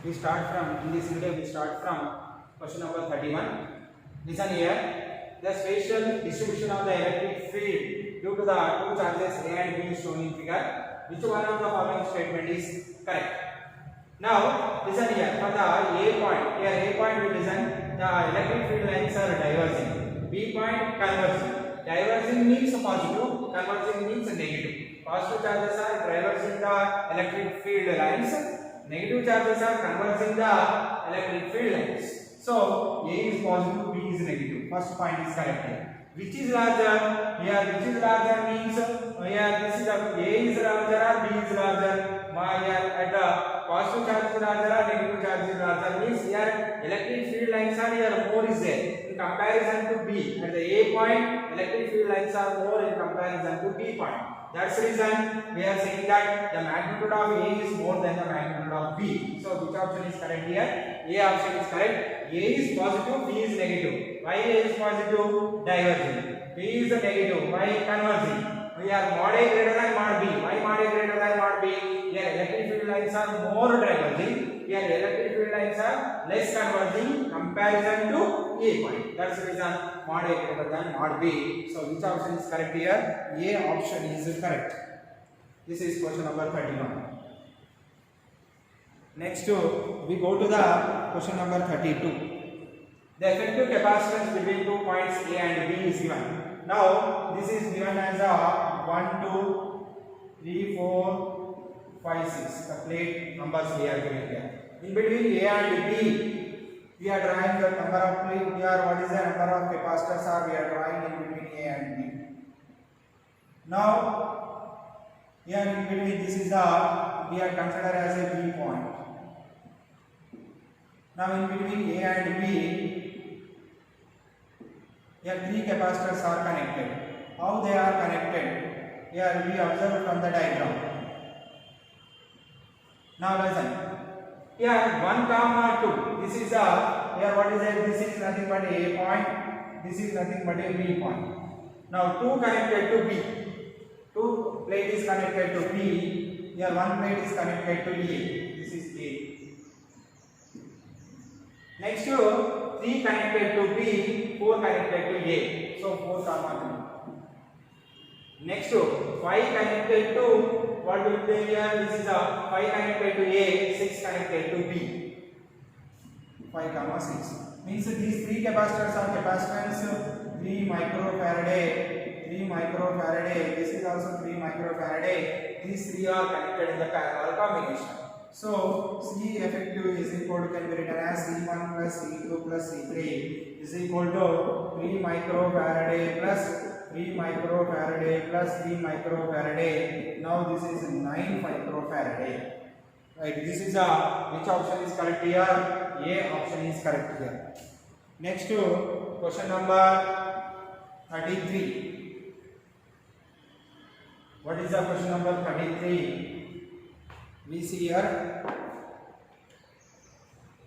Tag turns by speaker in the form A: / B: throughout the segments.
A: We start from, in this video we start from question number 31. Listen here. The spatial distribution of the electric field due to the two charges A and B shown in figure. Which one of the following statement is correct? Now listen here. For the A point, here A point we listen, the electric field lines are diverging. B point converging. Diverging means positive, converging means negative. Positive charges are diverging the electric field lines. Negative charges are converging the electric field lines. So A is positive, B is negative. First point is correct here. Which is larger? Here which is larger means here this is a is larger or B is larger. Here at the positive charge is larger or negative charge is larger means here electric field lines are here more is there in comparison to B. At the A point electric field lines are more in comparison to B point. That's the reason we are saying that the magnitude of A is more than the magnitude of B. So which option is correct here? A option is correct. A is positive, B is negative. Why A is positive? Diverging. B is negative. Why converging? We are mod A greater than mod B. Why mod A greater than mod B? Here electric field lines are more diverging. Here electric field lines are less converging comparison to A point. That's the reason mod A greater than mod B. So which option is correct here? A option is correct. This is question number 31. Next we go to the question number 32. The effective capacitance between 2 points A and B is given. Now this is given as a 1, 2, 3, 4, 5, 6. The plate numbers we are given here. In between A and B, we are drawing the number of plate. What is the number of capacitors are we are drawing in between A and B. Now here in between this is the we are considered as a B point. Now in between A and B, here three capacitors are connected. How they are connected? Here we observe from the diagram. Now listen. Here 1 comma 2. This is a here what is it? This is nothing but A point. This is nothing but a B point. Now 2 connected to B. 2 plate is connected to B. Here 1 plate is connected to A. This is A. Next 3 connected to B, 4 connected to A. So 4 comma 3. Next 5 connected to what will be here? This is a 5 connected to A, 6 connected to B. 5 comma 6. Means these 3 capacitors are capacitance 3 microfarad, 3 microfarad. This is also 3 microfarad. These 3 are connected in the parallel combination. So C effective is equal to can be written as C1 plus C2 plus C3 is equal to 3 microfarad plus 3 microfarad plus 3 microfarad. Now this is 9 microfarad. Right. This is which option is correct here? A option is correct here. Next question number 33. What is the question number 33? We see here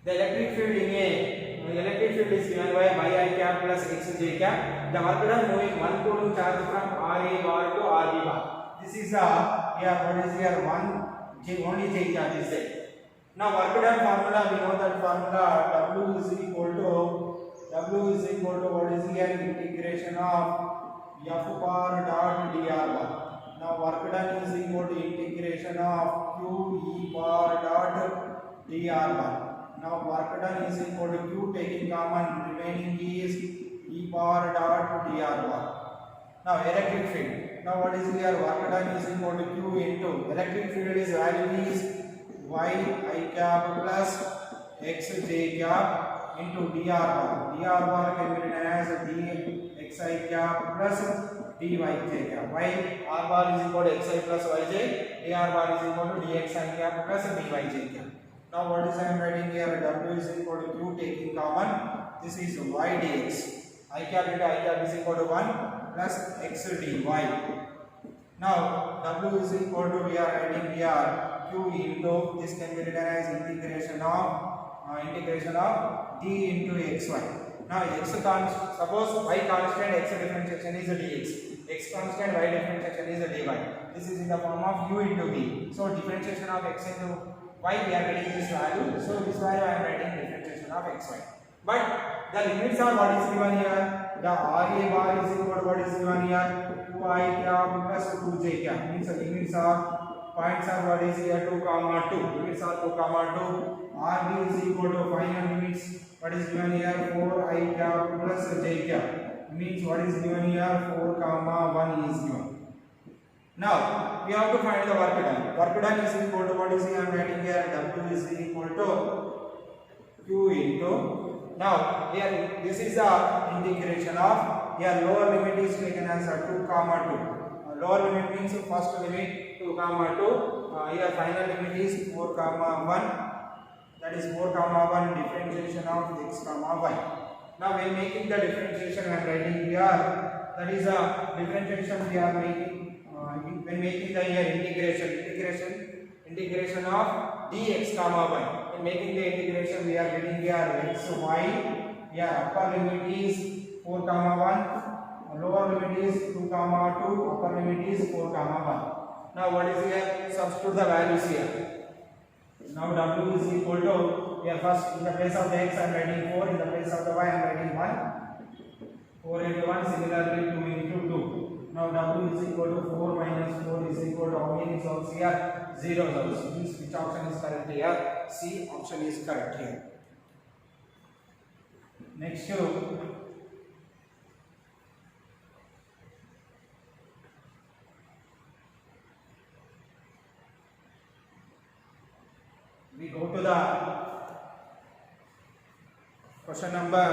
A: the electric field in A. The electric field is given by I cap plus x j cap. The work done moving one coulomb charge from RA bar to RB bar. This is here what is here only j charge is there. Now work done formula, we know that formula W is equal to what is here integration of F bar dot dr bar. Now work done is equal to integration of Q E bar dot dr bar. Now work done is equal to Q taking common, remaining is E bar dot dr bar. Now electric field. Now what is here? Work done is equal to Q into electric field is value is Y I cap plus X j cap into dr bar. Dr bar can be written as d x I cap plus dy j cap. Why r bar is equal to xi plus yj, dr bar is equal to dxi cap plus dy cap. Now what is I am writing here? W is equal to q taking common. This is y dx. I cap into I cap is equal to 1 plus x dy. Now W is equal to we are writing here q into this can be written as integration of d into xy. Now x constant, suppose y constant, x differentiation is dx, x constant, y differentiation is dy. This is in the form of u into v. So differentiation of x into y we are getting this value. So value I am writing differentiation of xy. But the limits are what is given here. The RA bar is equal to what is given here, 2I cap plus 2J cap. Means the limits are, points are what is here, 2 comma 2. Limits are 2 comma 2. RB is equal to final limits. What is given here, 4I cap plus J cap. Means what is given here, 4 comma 1 is given. Now we have to find the work done. Work done is equal to what is here, I am writing here, W is equal to Q into. Now here this is the integration of, here lower limit is taken as 2 comma 2. Lower limit means first limit 2 comma 2. Here final limit is 4 comma 1. That is 4 comma 1 differentiation of x comma y. Now when making the differentiation I am writing here, that is a differentiation we are making when making the here integration of dx comma y. In making the integration we are getting here x y. Here upper limit is 4 comma 1, lower limit is 2 comma 2, upper limit is 4 comma 1. Now what is here? Substitute the values here. Now w is equal to, here first in the place of the x I am writing 4, in the place of the y I am writing 1. 4 into 1, similarly 2 into 2. Now w is equal to 4 minus 4 is equal to how many results here? 0 results. Means which option is correct here? C option is correct here. Next we go to the question number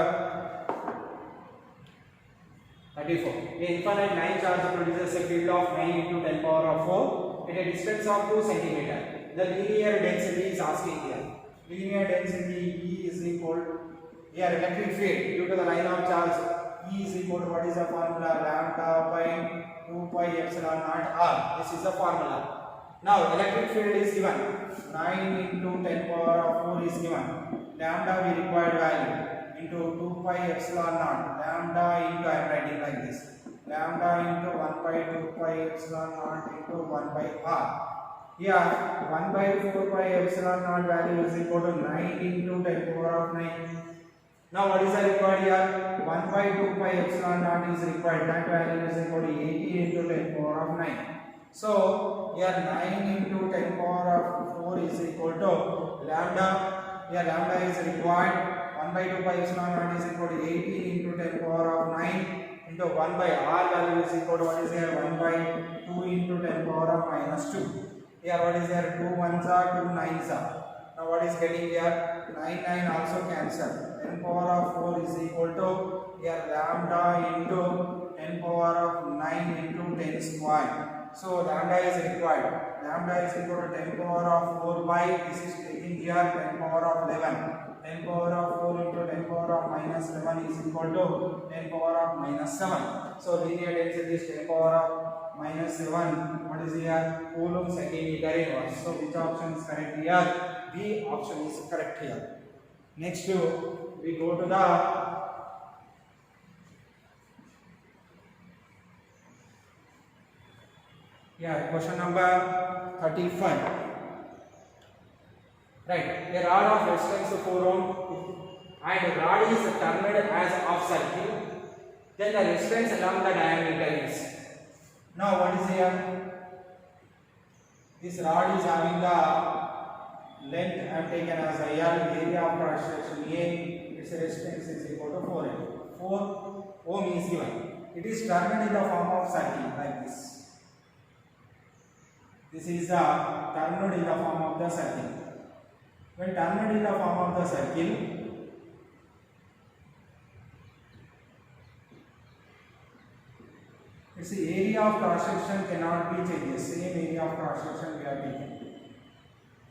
A: 34. A infinite line charge produces a field of 9 into 10 power of 4 at a distance of 2 cm. The linear density is asking here. Linear density E is equal to, here electric field due to the line of charge E is equal to what is the formula? Lambda by 2 pi epsilon naught R. This is the formula. Now electric field is given 9 into 10 power of 4 is given. Lambda we required value into 2 pi epsilon naught. Lambda into, I am writing like this, lambda into 1 by 2 pi epsilon naught into 1 by R. Here 1 by 4 pi epsilon naught value is equal to 9 into 10 power of 9. Now what is the required here? 1 by 2 pi epsilon naught is required. That value is equal to 80 into 10 power of 9. So here 9 into 10 power of 4 is equal to lambda. Here lambda is required. 1 by 2 pi epsilon naught is equal to 18 into 10 power of 9 into 1 by R value is equal to what is here? 1 by 2 into 10 power of minus 2. Here what is here? 2 ones are 2 9s are. Now what is getting here? 9 9 also cancel. 10 power of 4 is equal to here lambda into 10 power of 9 into 10 square. So lambda is required. Lambda is equal to 10 power of 4 by, this is taking here 10 power of 11. 10 power of 4 into 10 power of minus 11 is equal to 10 power of minus 7. So linear density is 10 power of minus 7. What is here? Coulomb centimeter inverse. So which option is correct here? B option is correct here. Next we go to the question number 35. Right, a rod of resistance 4 ohm and rod is termed as off circle, then the resistance along the diameter is. Now what is here? This rod is having the length I have taken as a L, area of cross section A, its resistance is equal to 4 ohm. 4 ohm is given. It is termed in the form of circle like this. This is the termed in the form of the circle. When termed in the form of the circle, its area of cross section cannot be changed. Same area of cross section we are taking.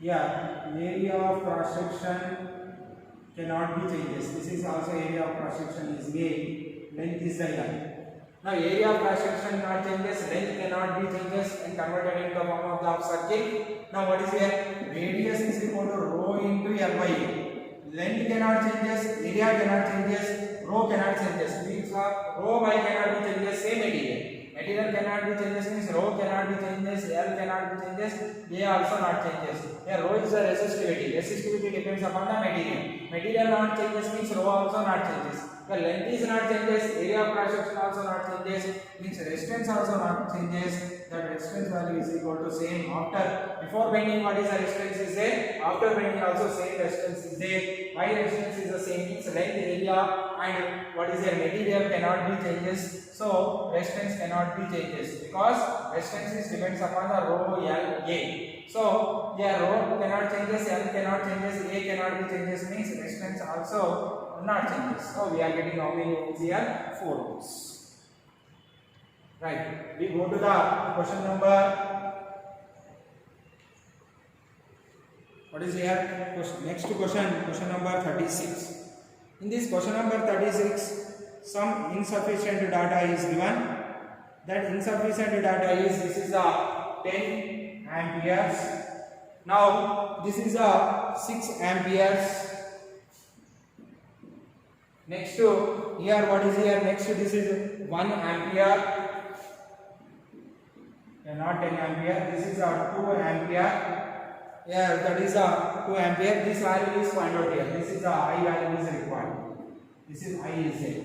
A: Here, area of cross section cannot be changed. This is also area of cross section is A, length is the L. Now area of cross section not changes, length cannot be changes and converted into the form of the circle. Now what is here? Radius is equal to rho into L by A. Length cannot changes, area cannot changes, rho cannot changes. Means rho by cannot be changes, same area. Material cannot be changes means rho cannot be changes, L cannot be changes, A also not changes. Here rho is the resistivity. Resistivity depends upon the material. Material not changes means rho also not changes. The length is not changes, area of cross section also not changes, means resistance also not changes. That resistance value is equal to same after before bending. What is the resistance is there? After bending also same resistance is there. Why resistance is the same means length, area and what is the material cannot be changes. So resistance cannot be changes because resistance is depends upon the rho L A. So yeah, rho cannot changes, L cannot changes, A cannot be changes means resistance also not changes. So we are getting how many ohms here? 4 ohms. Right. We go to the question number. What is here? Next question number 36. In this question number 36, some insufficient data is given. That insufficient data is this is a 10 amperes. Now this is a 6 amperes. Next to here, what is here? Next to this is 1 ampere. Not 10 ampere. This is a 2 ampere. Yeah, that is a 2 ampere. This value is found out here. This is a I value is required. This is I is here.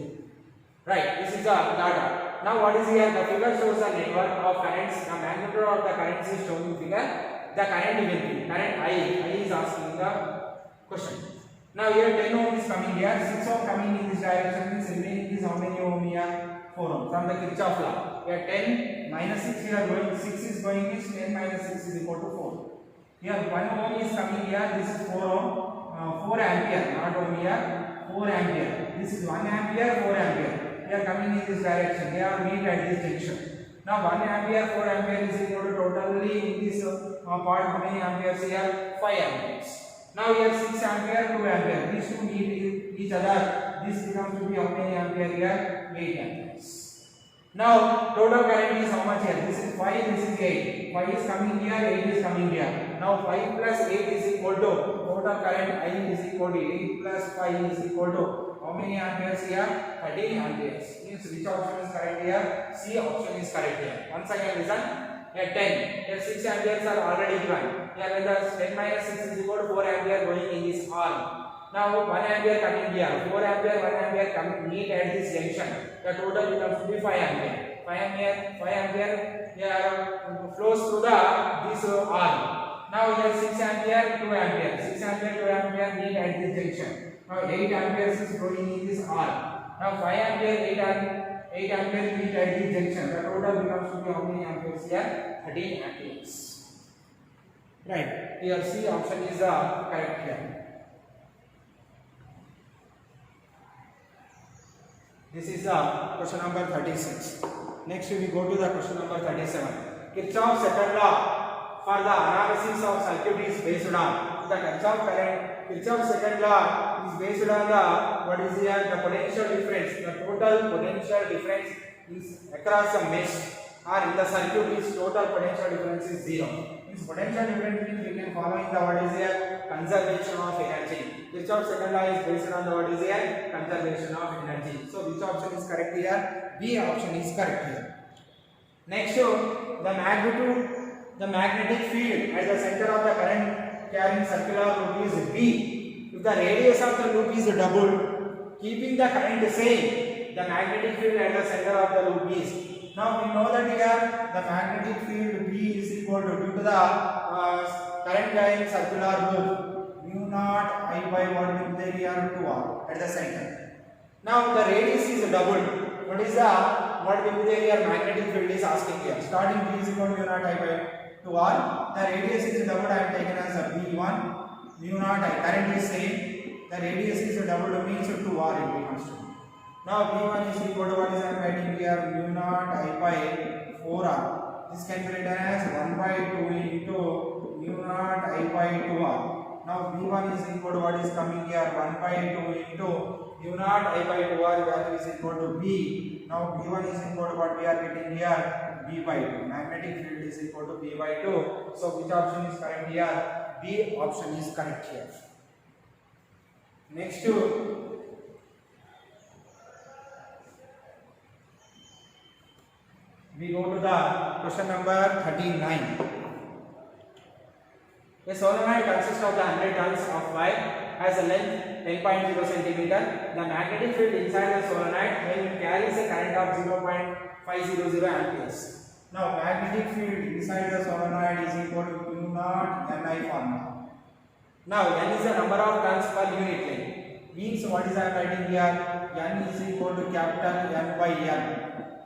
A: Right. This is the data. Now what is here? The figure shows the network of currents. The magnitude of the currents is shown in figure. The current will be current I is asking the question. Now here 10 ohm is coming here. 6 ohm coming in this direction means remaining is how many ohm here? 4 ohm. From the Kirchhoff law. Here 10 minus 6 here going. 6 is going means 10 minus 6 is equal to 4. Here 1 ohm is coming here. This is 4 ohm. 4 ampere. Not ohm here. 4 ampere. This is 1 ampere. 4 ampere. They are coming in this direction. They are meet at this junction. Now 1 ampere, 4 ampere is equal to totally in this part how many amperes here? 5 amperes. Now here 6 ampere, 2 ampere. These two meet each other. This becomes to be how many ampere here? 8 amperes. Now total current is how much here? This is 5, this is 8. 5 is coming here, 8 is coming here. Now 5 plus 8 is equal to total current I is equal to 8 plus 5 is equal to how many amperes here? 13 amperes. Means which option is correct here? C option is correct here. Once again listen. Here 10. Here 6 amperes are already given. Here when the 10 minus 6 is equal to 4 ampere going in this arm. Now 1 ampere coming here. 4 ampere, 1 ampere coming meet at this junction. The total becomes to be 5 ampere. 5 ampere here flows through the this arm. Now here 6 ampere, 2 ampere. 6 ampere, 2 ampere meet at this junction. Now 8 amperes is flowing in this arm. Now 5 ampere, 8 ampere meet at this junction. The total becomes to be how many amperes here? 13 amperes. Right. Here C option is the correct here. This is the question number 36. Next we go to the question number 37. Kirchhoff's second law for the analysis of circuit is based on the Kirchhoff's second law is based on the what is here? The potential difference. The total potential difference is across the mesh or in the circuit is total potential difference is 0. Means potential difference means we can follow in the what is here? Conservation of energy. Kirchhoff's second law is based on the what is here? Conservation of energy. So which option is correct here? B option is correct here. Next, the magnetic field at the center of the current carrying circular loop is B. If the radius of the loop is doubled, keeping the current same, the magnetic field at the center of the loop is. Now we know that here the magnetic field B is equal to due to the current carrying circular loop mu naught I by what will be here 2r at the center. Now the radius is doubled. What is the what will be here magnetic field is asking here. Starting B is equal to mu naught I by 2r. The radius is doubled. I have taken as a B1 mu naught I. Current is same. The radius is doubled means 2r it becomes to. Now B1 is equal to what is I am writing here mu naught I by 4r. This can be written as 1 by 2 into mu naught I by 2r. Now B1 is equal to what is coming here 1 by 2 into mu naught I by 2r value is equal to B. Now B1 is equal to what we are getting here B by 2. Magnetic field is equal to B by 2. So which option is correct here? B option is correct here. Next we we go to the question number 39. A solenoid consists of the 100 turns of wire, has a length 10.0 centimeter. The magnetic field inside the solenoid when it carries a current of 0.500 amperes. Now magnetic field inside the solenoid is equal to Q naught Ni formula. Now N is the number of turns per unit length. Means what is I am writing here? N is equal to capital N by L.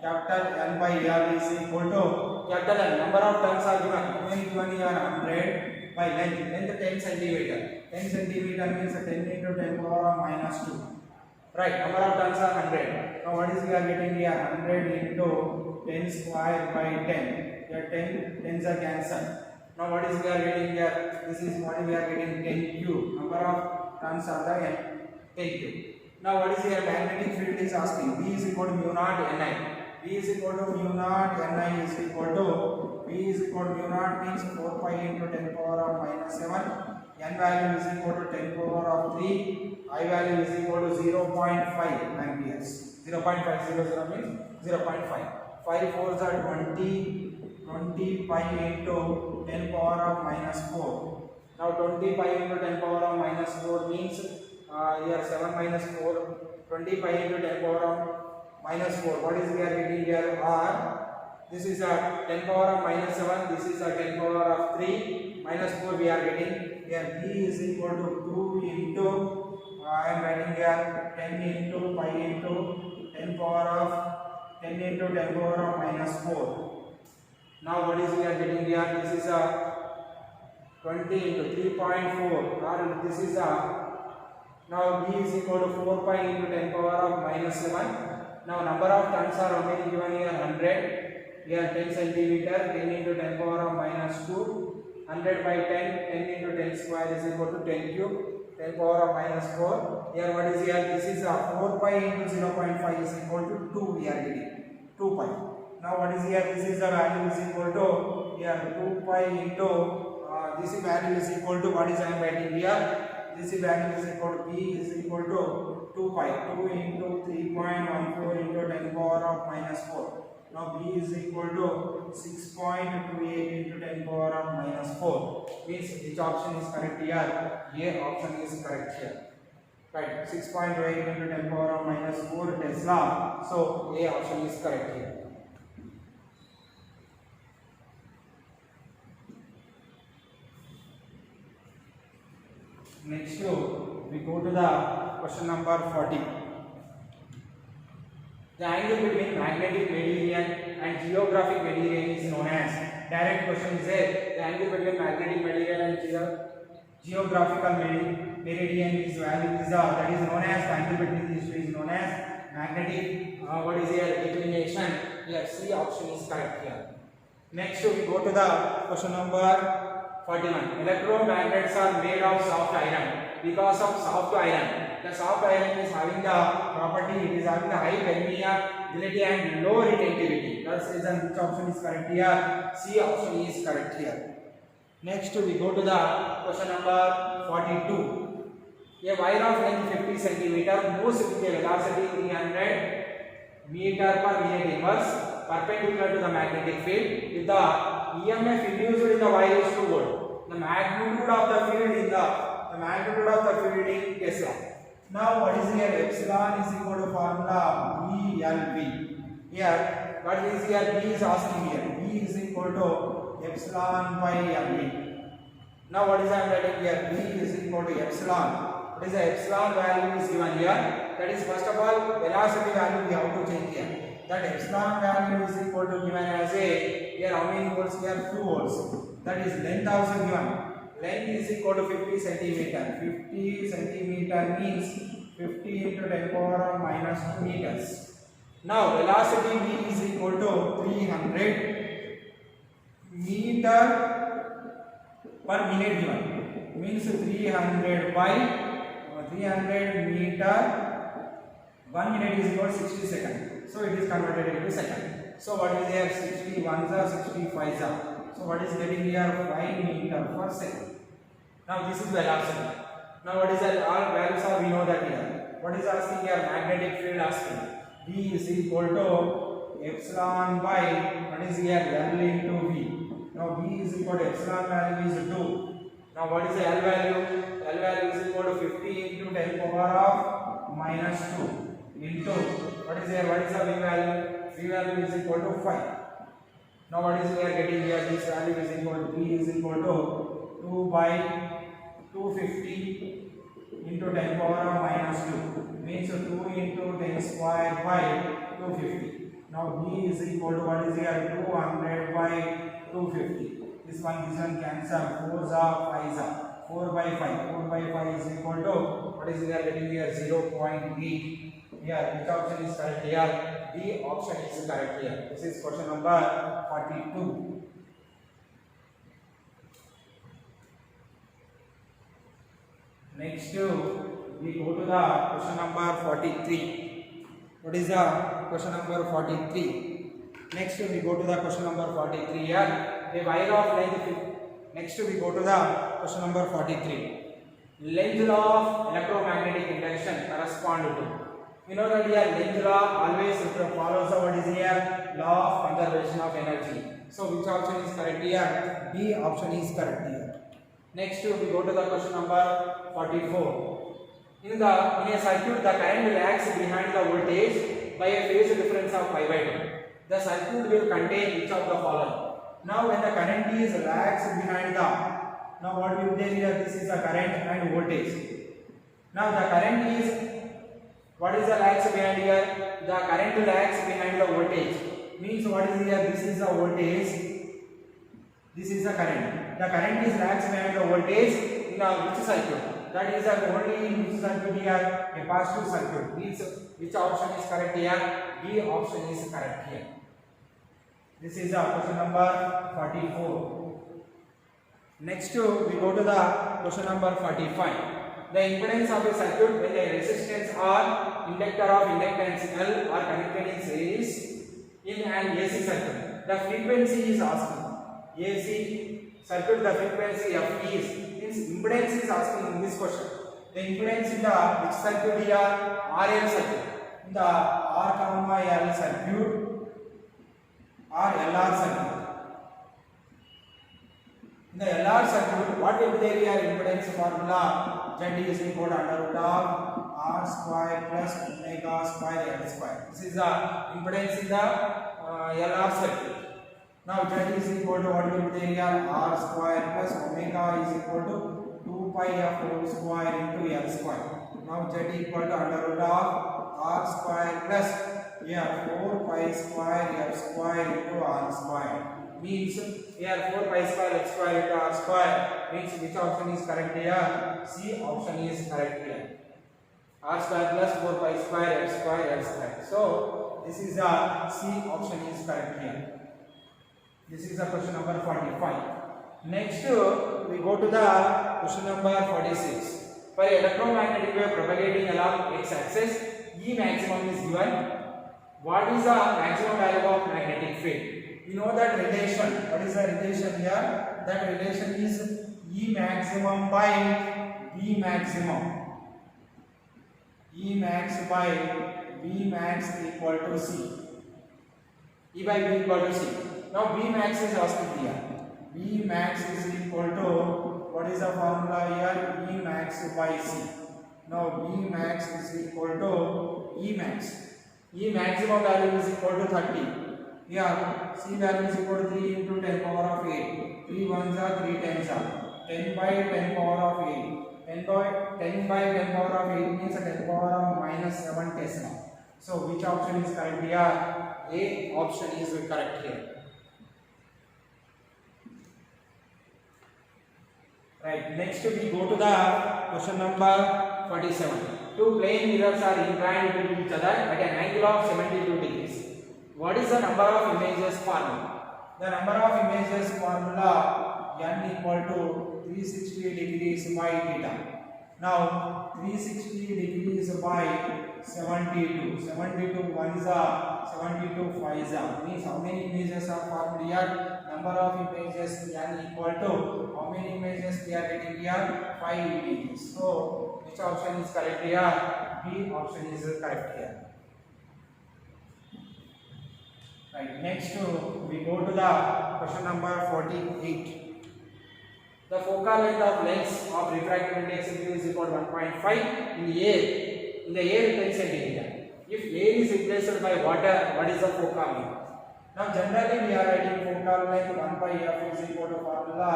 A: Capital N by L is equal to capital N. Number of turns are given. When given here 100 by length 10 centimeter. 10 centimeter means 10 into 10 power of minus 2. Right. Number of turns are 100. Now what is we are getting here? 100 into 10 square by 10. Here 10 tens are cancelled. Now what is we are getting here? This is what we are getting 10 cube. Number of turns are the 10 cube. Now what is here? Magnetic field is asking. B is equal to mu naught Ni. B is equal to mu naught Ni is equal to B is equal to mu naught means 4 pi into 10 power of minus 7. N value is equal to 10 power of 3. I value is equal to 0.5 amperes. 0.500 means 0.5. 5 fours are 20. 20 pi into 10 power of minus 4. Now 20 pi into 10 power of minus 4 means here 7 minus 4. 20 pi into 10 power of minus 4. What is we are getting here? R. This is a 10 power of minus 7. This is a 10 power of 3. Minus 4 we are getting. Here B is equal to 2 into I am writing here 10 into pi into 10 power of 10 into 10 power of minus 4. Now what is we are getting here? This is a 20 into 3.4 or this is a now B is equal to 4 pi into 10 power of minus 7. Now number of turns are only given here 100. Here 10 centimeter 10 into 10 power of minus 2. 100 by 10 10 into 10 square is equal to 10 cube. 10 power of minus 4. Here what is here? This is a 4 pi into 0.5 is equal to 2 we are getting. 2 pi. Now what is here? This is the value is equal to here 2 pi into this value is equal to what is I am writing here? This value is equal to B is equal to 2 pi. 2 into 3.14 into 10 power of minus 4. Now B is equal to 6.28 into 10 power of minus 4. Means which option is correct here? A option is correct here. Right. 6.28 into 10 power of minus 4 Tesla. So A option is correct here. Next we go to the question number 40. The angle between magnetic meridian and geographic meridian is known as. Direct question is there. The angle between magnetic meridian and geographical meridian is value is that is known as the angle between these two is known as magnetic. What is here? Declination. Here C option is correct here. Next we go to the question number 41. Electromagnets are made of soft iron. Because of soft iron, the soft iron is having the property, it is having the high permeability and low retentivity. That's reason which option is correct here? C option is correct here. Next we go to the question number 42. A wire of length 50 cm moves with a velocity 300 meter per minute inverse perpendicular to the magnetic field. If the EMF induced in the wire is 2 volt, the magnitude of the field in Tesla. Now what is here? Epsilon is equal to formula BLV. Here what is here? B is asking here. B is equal to epsilon by LV. Now what is I am writing here? B is equal to epsilon. What is the epsilon value is given here? That is first of all velocity value we have to change here. That epsilon value is equal to given as a here how many volts here? 2 volts. That is length also given. Length is equal to 50 centimeter. 50 centimeter means 50 into 10 power of minus 2 meters. Now velocity v is equal to 300 meter per minute given. Means 300 by 300 meter. 1 minute is equal to 60 seconds. So it is converted into second. So what is here? 60 ones are 65s are. So what is getting here? 5 meter per second. Now this is velocity. Now what is that? All values are we know that here. What is asking here? Magnetic field asking. V is equal to epsilon by what is here L into V. Now V is equal to epsilon value is 2. Now what is the L value? L value is equal to 50 into 10 power of minus 2 into what is here? What is the V value? V value is equal to 5. Now what is we are getting here? This value is equal to V is equal to 2 by 250 into 10 power of minus 2 means 2 into 10 square by 250. Now V is equal to what is here? 200 by 250. This one cancel. 4s are 5s are 4 by 5. 4 by 5 is equal to what is we are getting here? 0.8. Here which option is correct here? D option is correct here. This is question number 42. Next we go to the question number 43. What is the question number 43? Next we go to the question number 43 here. A wire of length. Next we go to the question number 43. Length law of electromagnetic induction correspond to. You know that here Lenz's law always follows what is here? Law of conservation of energy. So which option is correct here? B option is correct here. Next we go to the question number 44. In a circuit, the current lags behind the voltage by a phase difference of pi by 2. The circuit will contain each of the following. Now when the current is lags behind the, now what we obtain here? This is the current and voltage. Now the current is, what is the lags behind here? The current lags behind the voltage. Means what is here? This is the voltage. This is the current. The current is lags behind the voltage in which circuit? That is only in which circuit here? Capacitive circuit. Means which option is correct here? B option is correct here. This is question number 44. Next we go to the question number 45. The impedance of a circuit when the resistance or inductor of inductance L are connected in series in an AC circuit. The frequency is asking. AC circuit, the frequency F is. Means impedance is asking in this question. The impedance in the which circuit here? RL circuit. In the R comma L circuit or LR circuit. In the LR circuit, what will be there here? Impedance formula Z is equal to under root of R square plus omega square L square. This is the impedance in the LR circuit. Now Z is equal to what will be there here? R square plus omega is equal to 2 pi f whole square into L square. Now Z equal to under root of R square plus 4 pi square F square into R square. Means here 4 pi square F square into R square. Means which option is correct here? C option is correct here. R square plus 4 pi square F square L square. So this is the C option is correct here. This is the question number 45. Next we go to the question number 46. For electromagnetic wave propagating along x axis, E maximum is given. What is the maximum value of magnetic field? You know that relation. What is the relation here? That relation is E maximum by V maximum. E max by V max equal to C. E by V equal to C. Now V max is asking here. V max is equal to, what is the formula here? E max by C. Now V max is equal to E max. E maximum value is equal to 30. Here C value is equal to 3 into 10 power of 8. 3 ones are 3 tens are 10 by 10 power of 8. 10 by 10 power of 8 means 10 power of minus 7 Tesla. So which option is correct here? A option is correct here. Right. Next we go to the question number 47. Two plane mirrors are inclined to each other at an angle of 72 degrees. What is the number of images formula? The number of images formula n equal to 360 degrees by theta. Now 360 degrees by 72. 72 ones are 72 fives are. Means how many images are formed here? Number of images n equal to how many images we are getting here? 5 images. So which option is correct here? B option is correct here. Right. Next, we go to the question number 48. The focal length of lens of refractive index is equal to 1.5 in the air. In the air, 10 centimeter. If air is replaced by water, what is the focal length? Now, generally we are writing focal length 1 by f is equal to formula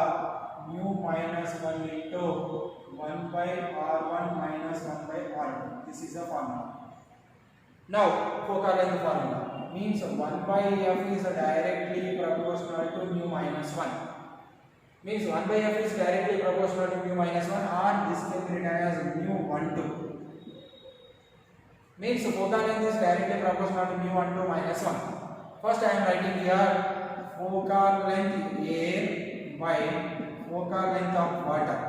A: mu minus 1 into 1 by r1 minus 1 by r2. This is the formula. Now, focal length formula means 1 by f is directly proportional to mu minus 1. Means 1 by f is directly proportional to mu minus 1, or this can be written as mu 1 2. Means focal length is directly proportional to mu 1 2 minus 1. First I am writing here focal length air by focal length of water.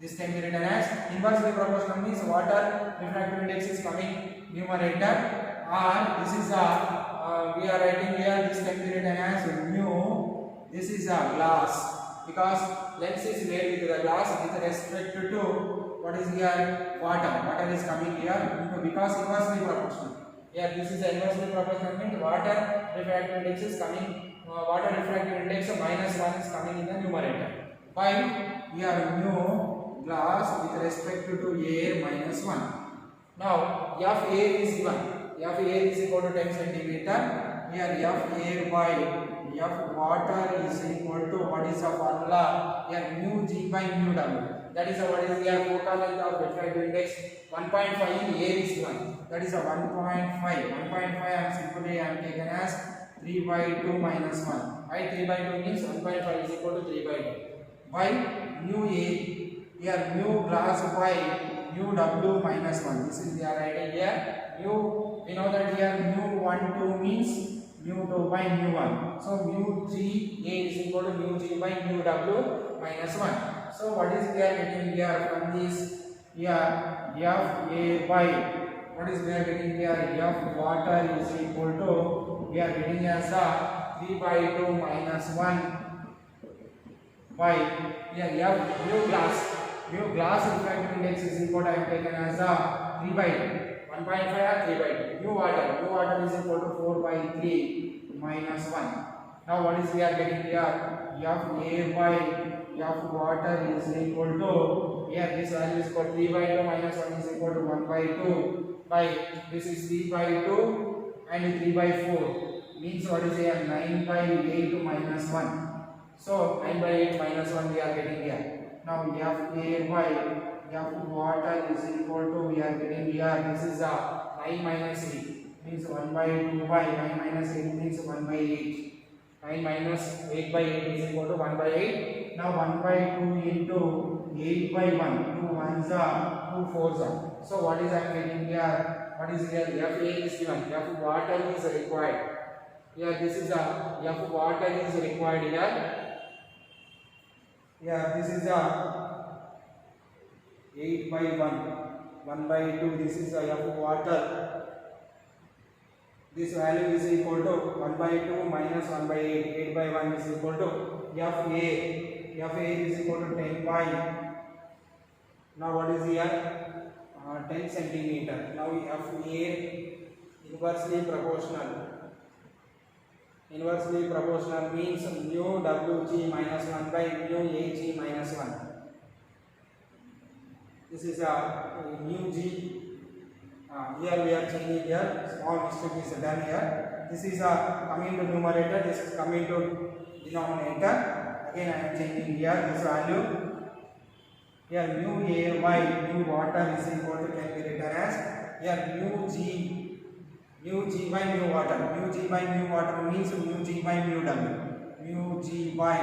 A: This can be written as inversely proportional, means water refractive index is coming numerator, or this is a we are writing here, this can be written as mu, this is a glass, because lens is made with the glass with respect to what is here, water is coming here because inversely proportional. Here this is inversely proportional, means water refractive index is coming, water refractive index minus 1 is coming in the numerator, by here mu glass with respect to air minus 1. Now f air is given, f air is equal to 10 centimeter. Here f air by f water is equal to, what is the formula? Here mu g by mu w. That is what is here focal length of refractive index 1.5 in air is given. That is a 1.5. 1.5 I am simply taken as 3 by 2 minus 1. Why 3 by 2 means 1.5 is equal to 3 by 2. By mu a, here mu glass by mu w minus 1. This is we are writing here. Mu, we know that here mu 1 2 means mu 2 by mu 1. So mu g a is equal to mu g by mu w minus 1. So what is we are getting here from this? Here f a by, what is we are getting here? F water is equal to, we are getting as a 3 by 2 minus 1 by here f mu glass refractive index is equal to, I have taken as a 3 by 2, 1.5 or 3 by 2. Mu water is equal to 4 by 3 minus 1. Now what is we are getting here? F a by f water is equal to, here this value is equal to 3 by 2 minus 1 is equal to 1 by 2 by, this is 3 by 2 and 3 by 4, means what is here 9 by 8 minus 1. So 9 by 8 minus 1 we are getting here. Now f air by f water is equal to, we are getting here, this is a 9 minus 8 means 1 by 2 by 9 minus 8 means 1 by 8. 9 minus 8 by 8 is equal to 1 by 8. Now 1 by 2 into 8 by 1, 2 ones are 2 fours are. So what is I am getting here? What is here? F a is given, f water is required. Here this is a f water is required here. Yeah, this is a 8 by 1 by 2, this is a f water. This value is equal to 1 by 2 minus 1 by 8 by 1 is equal to f a is equal to 10 by, now what is here? 10 centimeter. Now f a inversely proportional means mu wg minus 1 by mu ag minus 1. This is a mu g. Here we are changing here, small mistake is done here. This is coming to numerator, this is coming to denominator. Again I am changing here this value. Here mu a by mu water is equal to, can be written as here mu g by mu water. Mu g by mu water means mu g by mu w. Mu g by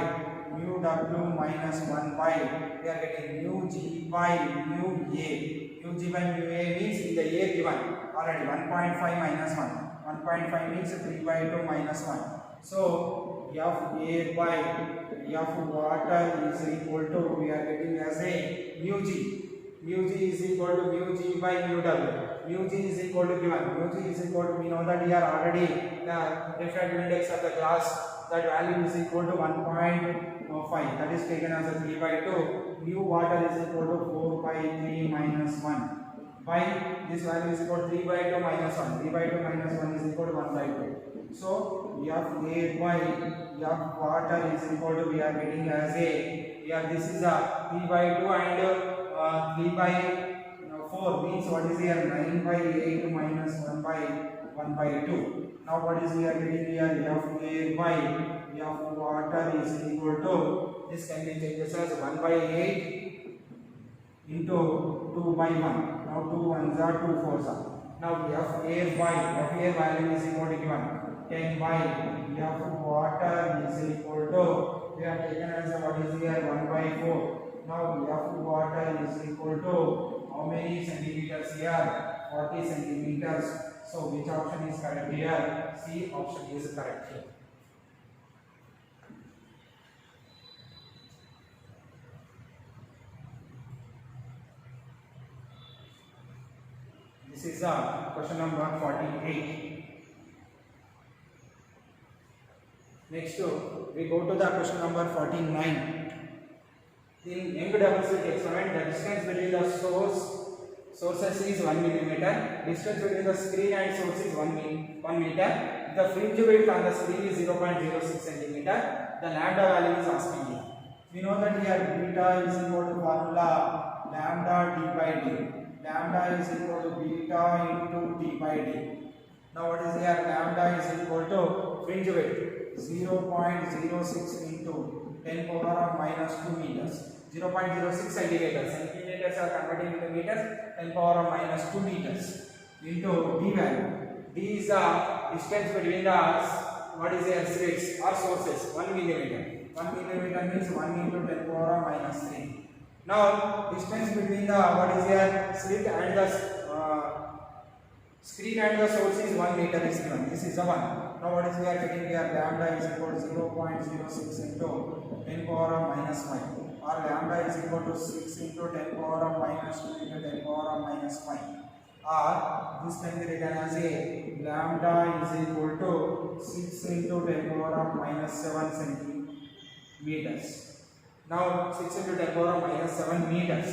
A: mu w minus 1 by, we are getting mu g by mu a. Mu g by mu a means in the a given already 1.5 minus 1. 1.5 means 3 by 2 minus 1. So f a by f water is equal to, we are getting as a mu g. Mu g is equal to mu g by mu w. Mu g is equal to given. Mu g is equal to, we know that here already the refractive index of the glass, that value is equal to 1.5, that is taken as a 3 by 2. Mu water is equal to 4 by 3 minus 1. by this value is equal to 3 by 2 minus 1. 3 by 2 minus 1 is equal to 1 by 2. So we have A by F water is equal to, we are getting as a, here this is a 3 by 2 and 3 by 4 means what is here 9 by 8 minus 1 by 2. Now what is we are getting here, F A by F water is equal to, this can be changed as 1 by 8 into 2 by 1. Now 2 ones are 2 fours are. Now F A value is equal to given 10 by F water is equal to, we are taken as what is here 1 by 4. Now F water is equal to how many centimeters here? 40 centimeters. So which option is correct here? C option is correct here. This is question number 48. Next we go to the question number 49. In Young double slit experiment, the distance between the sources is 1 millimeter. Distance between the screen and source is 1 meter. The fringe width on the screen is 0.06 centimeter. The lambda value is asking here. We know that here beta is equal to formula lambda d by d. Lambda is equal to beta into d by d. Now what is here? Lambda is equal to fringe width 0.06 into 10 power of minus 2 meters. 0.06 centimeters. Centimeters are converting into meters. 10 power of minus 2 meters into d value. D is the distance between the what is the slits or sources. 1 millimeter. 1 millimeter means 1 into 10 power of minus 3. Now distance between the what is the slit and the screen and the source is 1 meter is given. This is the one. Now what is we are getting here? Lambda is equal to 0.06 into 10 power of minus 5. Or lambda is equal to 6 into 10 power of minus 2 into 10 power of minus 5. Or this can be written as a lambda is equal to 6 into 10 power of minus 7 centimeters. Now 6 into 10 power of minus 7 meters.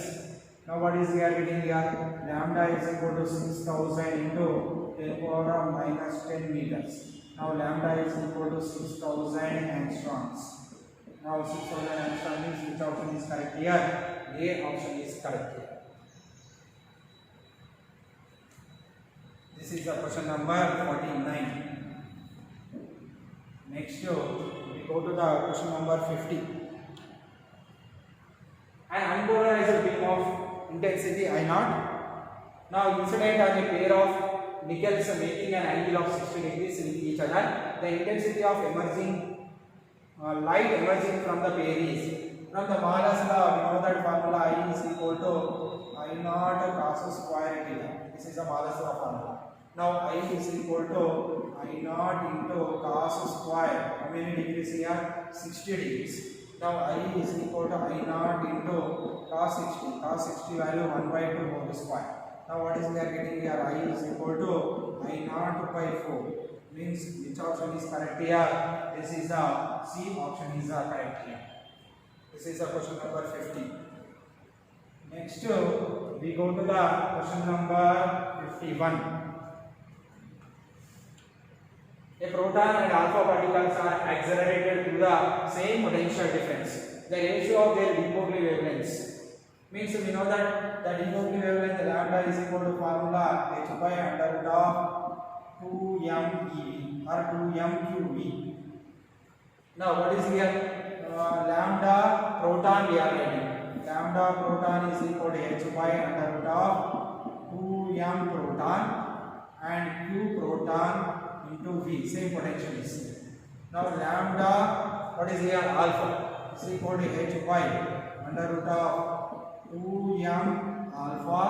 A: Now what is we are getting here? Lambda is equal to 6000 into 10 power of minus 10 meters. Now lambda is equal to 6000 angstroms. Now 6000 angstrom means which option is correct here? A option is correct here. This is the question number 49. Next we go to the question number 50. An unpolarized beam of intensity I naught now incident on a pair of nickels making an angle of 60 degrees with each other. The intensity of emerging light emerging from the pair is, from the Mahalas law we know that formula I is equal to I naught cos square theta. This is the Mahalas law formula. Now I is equal to I naught into cos square. How many degrees here? 60 degrees. Now I is equal to I naught into cos 60. Cos 60 value 1 by 2 whole square. Now what is we are getting here? I is equal to I naught by 4. Means which option is correct here? This is the C option is the correct here. This is the question number 50. Next we go to the question number 51. A proton and alpha particles are accelerated through the same potential difference. The ratio of their de Broglie wavelengths means we know that the de Broglie wavelength lambda is equal to formula h by under root of 2m ev or 2m qv. Now what is here? Lambda proton we are writing. Lambda proton is equal to h by under root of 2m proton and q proton into v, same potential is here. Now lambda, what is here? Alpha is equal to h by under root of 2m alpha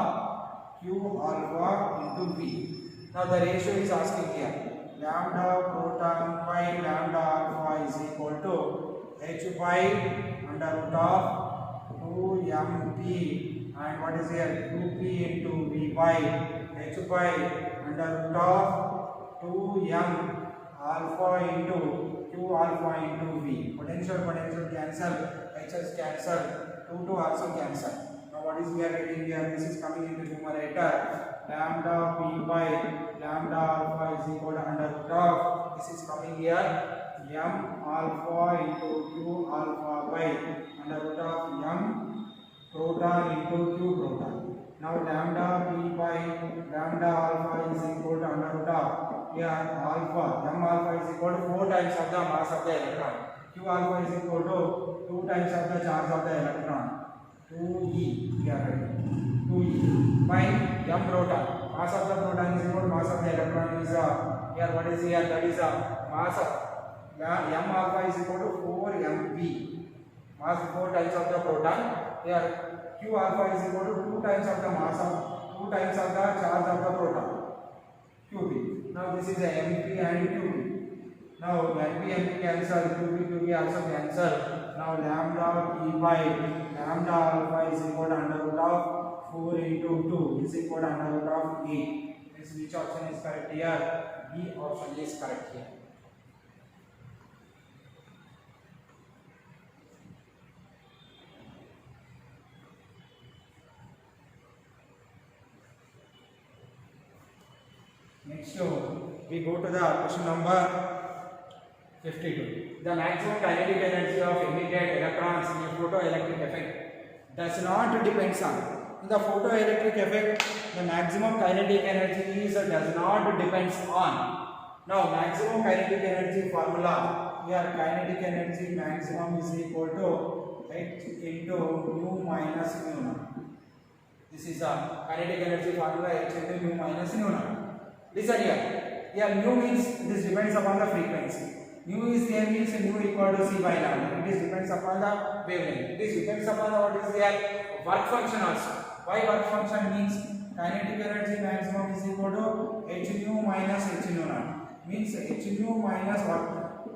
A: q alpha into v. Now the ratio is asking here. Lambda proton by lambda alpha is equal to h by under root of 2mp and what is here? 2p into v by h by under root of 2m alpha into q alpha into v. Potential cancel, h's cancel, 2 also cancel. Now what is we are getting here? This is coming into numerator. Lambda p by lambda alpha is equal to under root of, this is coming here, m alpha into q alpha by under root of m proton into q proton. Now lambda p by lambda alpha is equal to under root of, here alpha, m alpha is equal to 4 times of the mass of the electron. Q alpha is equal to 2 times of the charge of the electron. 2e, we are writing 2e by m proton. Mass of the proton is equal to mass of the electron is here, what is here, that is mass of m alpha is equal to 4 mv, mass 4 times of the proton. Here q alpha is equal to 2 times of the mass of 2 times of the charge of the proton, qb. Now this is a mp and qb. Now mp cancel, qb also cancel. Now lambda p by lambda alpha is equal to under root of 4 into 2 is equal to under root of 8. Means which option is correct here? B option is correct here. Next we go to the question number 52. The maximum kinetic energy of emitted electrons in a photoelectric effect does not depend on. In the photoelectric effect, the maximum kinetic energy is does not depends on. Now maximum kinetic energy formula, here kinetic energy maximum is equal to h into nu minus nu naught. This is a kinetic energy formula, h into nu minus nu naught. Listen here. Here nu means this depends upon the frequency. Nu is there means nu equal to c by lambda. It is depends upon the wavelength. It is depends upon the what is there work function also. Why work function means kinetic energy maximum is equal to h nu minus h nu naught. Means h nu minus what?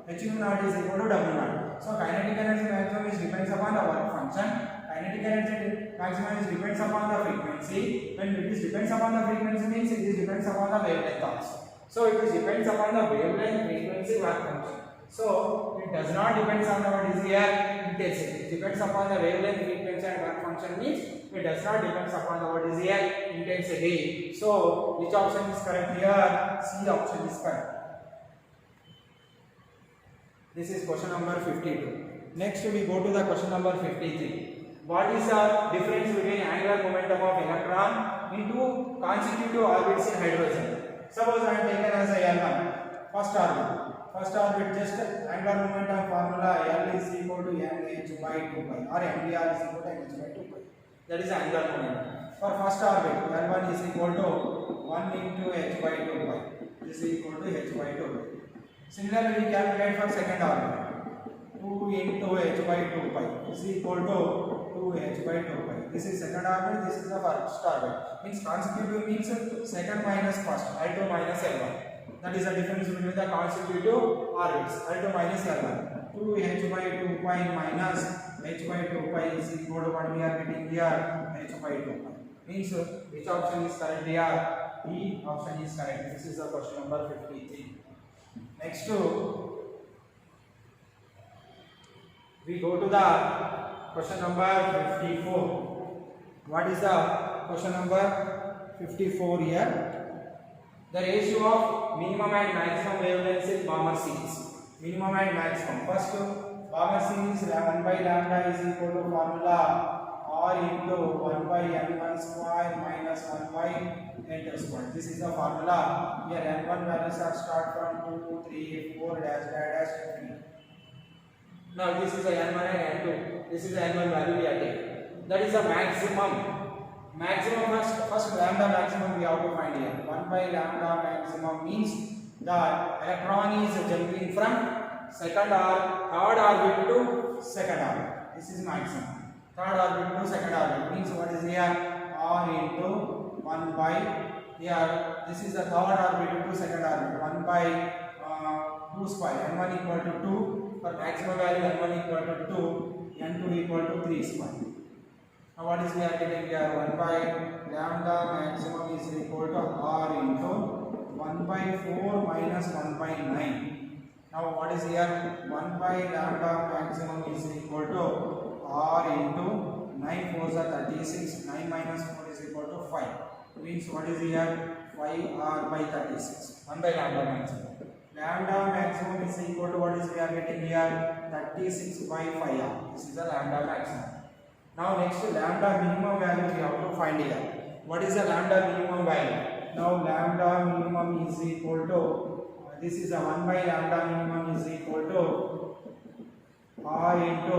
A: H nu naught is equal to w naught. So kinetic energy maximum is depends upon the work function. Kinetic energy maximum is depends upon the frequency. When it is depends upon the frequency means it is depends upon the wavelength also. So it is depends upon the wavelength, frequency, work function. So it does not depends on the what is here intensity. It depends upon the wavelength, frequency and work function means it does not depends upon the what is here intensity. So which option is correct here? C option is correct. This is question number 52. Next we go to the question number 53. What is the difference between angular momentum of electron into constitutive orbits in hydrogen? Suppose I am taken as a L1, first orbit. First orbit, just angular momentum formula L is equal to mh by 2 pi or mdr is equal to mh by 2 pi. That is angular momentum. For first orbit, L1 is equal to 1 into h by 2 pi. This is equal to h by 2 pi. Similarly, we calculate for second orbit. 2 into h by 2 pi is equal to 2h by 2 pi. This is second orbit, this is the first orbit. Means constitutive means second minus first, L2 minus L1. That is the difference between the constitutive orbits, L2 minus L1. 2h by 2 pi minus h by 2 pi is equal to what we are getting here, h by 2 pi. Means which option is correct here? E option is correct. This is the question number 53. Next we go to the question number 54. What is the question number 54 here? The ratio of minimum and maximum wavelengths in Balmer series. Minimum and maximum. First, Balmer series 1 by lambda is equal to formula r into 1 by n1 square minus 1 by n2 square. This is the formula. Here n1 values are start from 2, 3, 4, dash, dash, dash, 3. Now this is the n1 and n2. This is the n1 value we are taking. That is the maximum. Maximum first lambda maximum we have to find here. 1 by lambda maximum means the electron is jumping from second or third orbit to second orbit. This is maximum. Third orbit to second orbit means what is here? R into 1 by here. This is the third orbit to second orbit. 1 by 2 square. N1 equal to 2. For maximum value N1 equal to 2. N2 equal to 3 square. Now what is we are getting here? 1 by lambda maximum is equal to R into 1 by 4 minus 1 by 9. Now what is here? 1 by lambda maximum is equal to R into 9 4s are 36. 9 minus 4 is equal to 5. Means what is here? 5r by 36. 1 by lambda maximum. Lambda maximum is equal to what is we are getting here? 36 by 5r. This is the lambda maximum. Now next lambda minimum value we have to find here. What is the lambda minimum value? Now lambda minimum is equal to this is a 1 by lambda minimum is equal to r into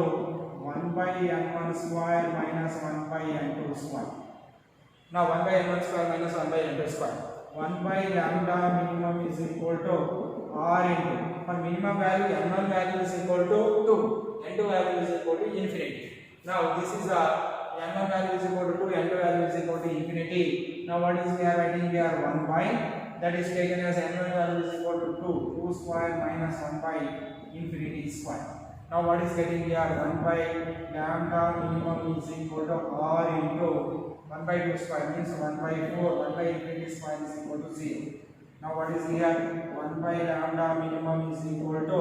A: 1 by n1 square minus 1 by n2 square. Now 1 by n1 square minus 1 by n2 square. 1 by lambda minimum is equal to r into, for minimum value n1 value is equal to 2, n2 value is equal to infinity. Now this is a n1 value is equal to 2, n2 value is equal to infinity. Now what is we are writing here? 1 by, that is taken as n1 value is equal to 2 square minus 1 by infinity square. Now what is getting here? 1 by lambda minimum is equal to r into 1 by 2 square means 1 by 4, 1 by infinity square is equal to 0. Now what is here? 1 by lambda minimum is equal to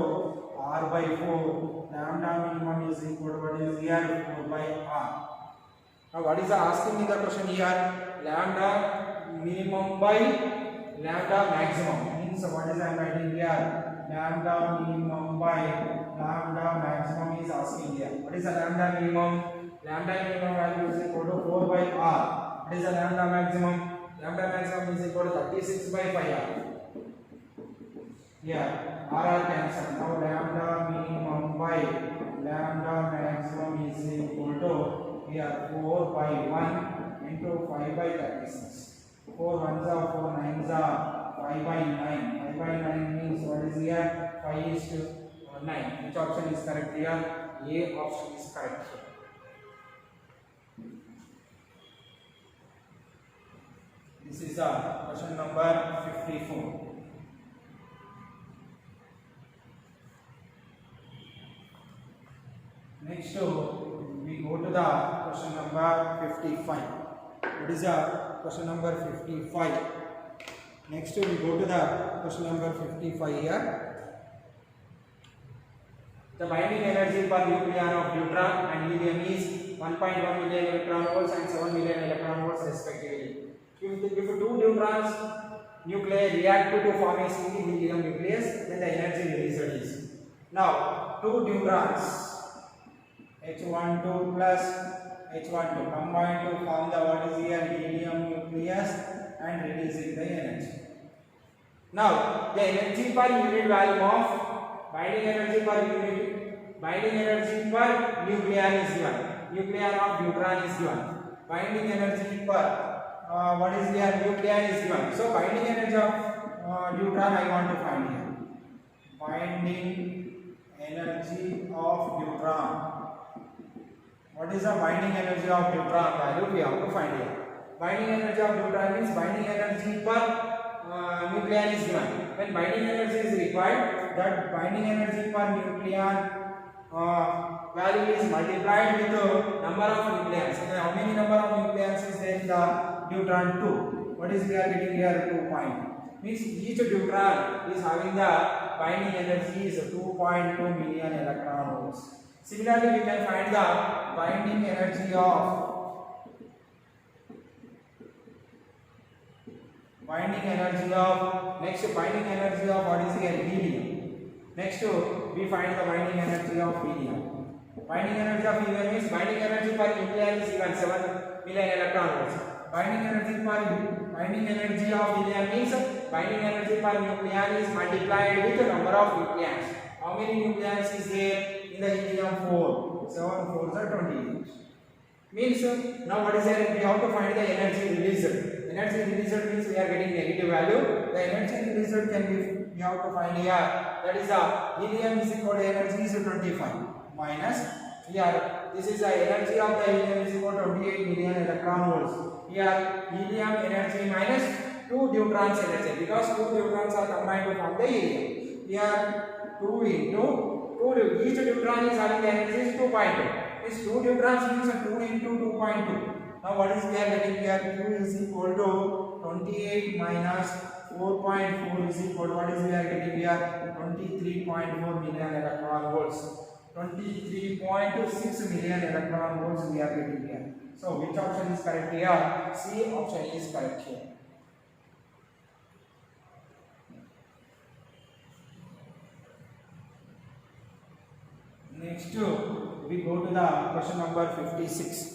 A: r by 4. Lambda minimum is equal to what is here? 4 by r. Now what is the asking in the question here? Lambda minimum by lambda maximum. Means what is I am writing here? Lambda minimum by lambda maximum is asking here. What is the lambda minimum? Lambda minimum value is equal to 4 by r. What is the lambda maximum? Lambda maximum is equal to 36 by 5r. Here r cancel. Now lambda minimum by lambda maximum is equal to here 4 by 1 into 5 by 36. 4 1s are 4 9s are 5 by 9. 5 by 9 means what is here? 5 is to 9. Which option is correct here? A option is correct here. This is the question number 54. Next we go to the question number 55. What is the question number 55? Next we go to the question number 55 here. The binding energy per nucleon of deuterium and helium is 1.1 million electron volts and 7 million electron volts respectively. If two deuterons nuclei react to form a single helium nucleus, then the energy released is. Now two deuterons H12 plus H12 combine to form the what is here helium nucleus and releasing the energy. Now the energy per unit value of binding energy per nucleon is given. Nucleon of deuteron is given. Binding energy per what is here nucleon is given. So binding energy of deuteron I want to find here. Binding energy of deuteron. What is the binding energy of deuteron value? We have to find here. Binding energy of deuteron means binding energy per nucleon is given. When binding energy is required, that binding energy per nucleon value is multiplied with the number of nucleons. So how many number of nucleons is there in the deuteron? 2. What is we are getting here? 2 point. Means each deuteron is having the binding energy is 2.2 million electron volts. Similarly, we can find the binding energy of next binding energy of what is here helium. Next we find the binding energy of helium. Binding energy of helium means binding energy per nucleon is given 7 million electron volts. Binding energy of helium means binding energy per nucleon is multiplied with the number of nucleons. How many nucleons is there in the helium? 4. 7 4s are 28. Means now what is there? We have to find the energy released. Energy released means we are getting negative value. The energy released can be we have to find here. That is the helium is equal to energy is 25 minus here. This is the energy of the helium is equal to 28 million electron volts. Here helium energy minus 2 deuterons energy because 2 deuterons are combined to form the helium. Here 2 into 2, each deuteron is having the energy is 2.2. This 2 deuterons means 2 into 2.2. Now what is we are getting here? Q is equal to 28 minus 4.4 is equal to what is we are getting here? 23.4 million electron volts. 23.6 million electron volts we are getting here. So which option is correct here? C option is correct here. Next we go to the question number 56.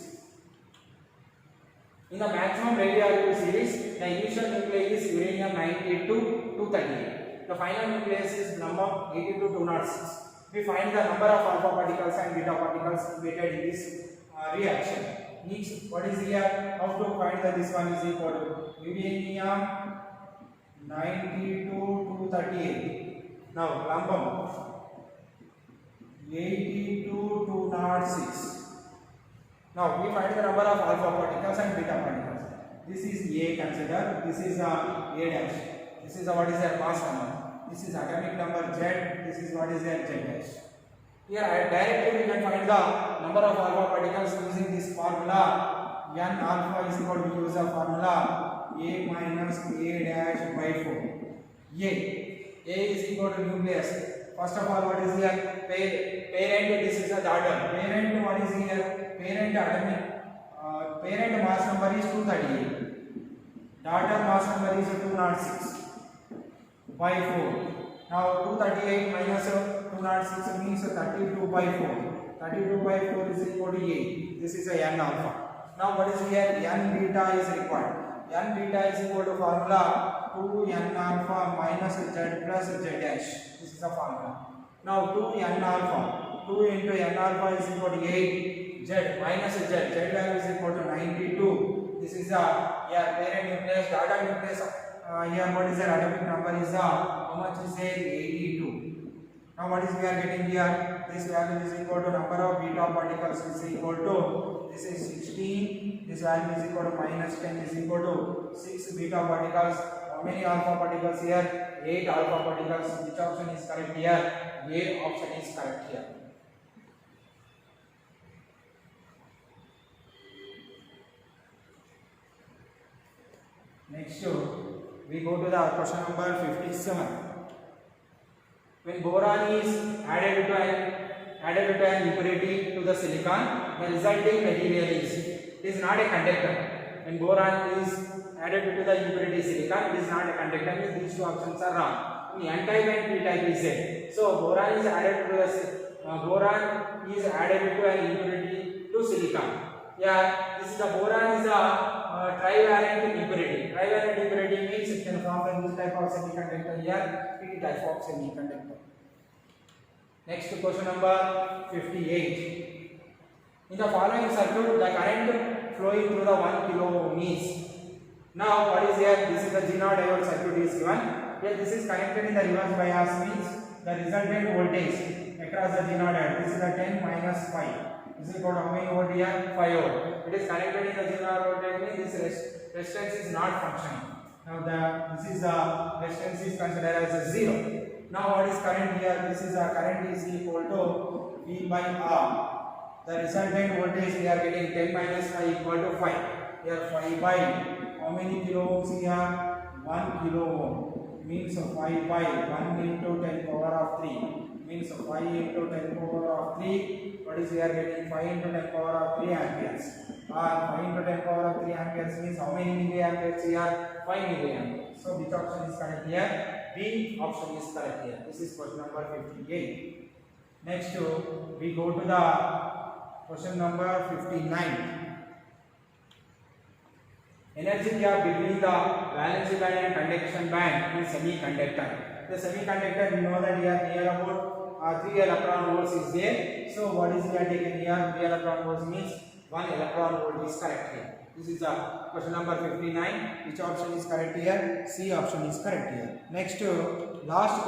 A: In the maximum radioactive series, the initial nuclei is uranium 98 to 238. The final nucleus is number 82 to 206. We find the number of alpha particles and beta particles emitted in this reaction. Next, what is here? How to find that this one is equal to uranium 92 to 38. Now, lambum 82 to 206. Now we find the number of alpha particles and beta particles. This is A considered. This is A dash. This is what is their mass number. This is atomic number Z. This is what is their Z dash. Here directly we can find the number of alpha particles using this formula. N alpha is equal to use the formula A minus A dash by 4. A is equal to nucleus. First of all, what is here? Parent. This is the daughter. Parent. What is here? Parent atomic parent mass number is 238. Daughter mass number is 206 by 4. Now 238 minus 206 means 32 by 4. 32 by 4 is equal to 8. This is a N alpha. Now what is here? N beta is required. N beta is equal to formula 2N alpha minus Z plus Z dash. This is the formula. Now 2N alpha. 2 into N alpha is equal to 8. Z minus Z value is equal to 92. This is the parent nucleus, daughter nucleus. Here what is the atomic number is how much is there? 82. Now what is we are getting here? This value is equal to number of beta particles is equal to, this is 16. This value is equal to minus 10 is equal to 6 beta particles. How many alpha particles here? 8 alpha particles. Which option is correct here? A option is correct here. Next, we go to the question number 57. When boron is added to an impurity to the silicon, the resulting material is not a conductor. When boron is added to the impurity silicon, it is not a conductor. These two options are wrong. In N-type and P-type is there. So boron is added to an impurity to silicon. Yeah, this is the boron is a trivalent impurity. Trivalent impurity means it can form a new type of semiconductor here, P type of semiconductor. Next question number 58. In the following circuit, the current flowing through the 1 kilo ohm is. Now what is here? This is the G0 diode circuit is given. Here this is connected in the reverse bias means the resultant voltage across the G0 diode. This is the 10 minus 5. This is equal to how many volt here? 5 volt. It is connected in the G0 voltage means this resistance is not functioning. Now this is the resistance is considered as a 0. Now what is current here? This is the current is equal to V by R. The resultant voltage we are getting 10 minus 5 equal to 5. Here 5 by how many kilo ohms here? 1 kilo ohm means 5 by 1 into 10 power of 3 means 5 into 10 power of 3. What is we are getting? 5 into 10 power of 3 amperes. Or 5 into 10 power of 3 amperes means how many milliamperes here? 5 milliamperes. So which option is correct here? B option is correct here. This is question number 58. Next we go to the question number 59. Energy gap between the valence band and conduction band in semiconductor. The semiconductor, we know that here near about 3 electron volts is there. So what is here taken here? 3 electron volts means 1 electron volt is correct here. This is the question number 59. Which option is correct here? C option is correct here. Next, last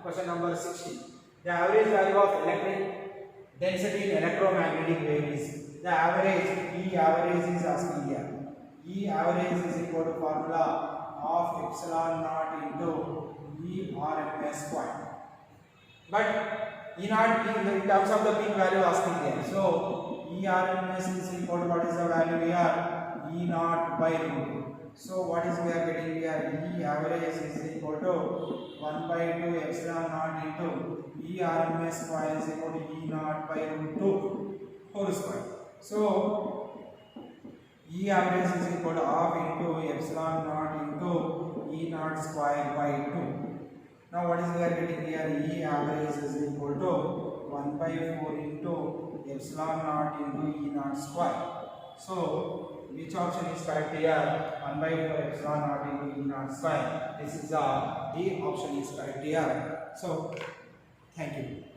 A: question number 60. The average value of electric density in electromagnetic wave is. The average, E average is asking here. E average is equal to formula of epsilon naught into E RMS square. But E naught in terms of the peak value asking here. So E RMS is equal to what is the value here? E naught by root 2. So what is we are getting here? E average is equal to 1 by 2 epsilon naught into E RMS square is equal to E naught by root 2 whole square. So E average is equal to half into epsilon naught into E naught square by 2. Now what is we are getting here? E average is equal to 1 by 4 into epsilon naught into E naught square. So which option is correct here? 1 by 4 epsilon naught into E naught square. This is D option is correct here. So thank you.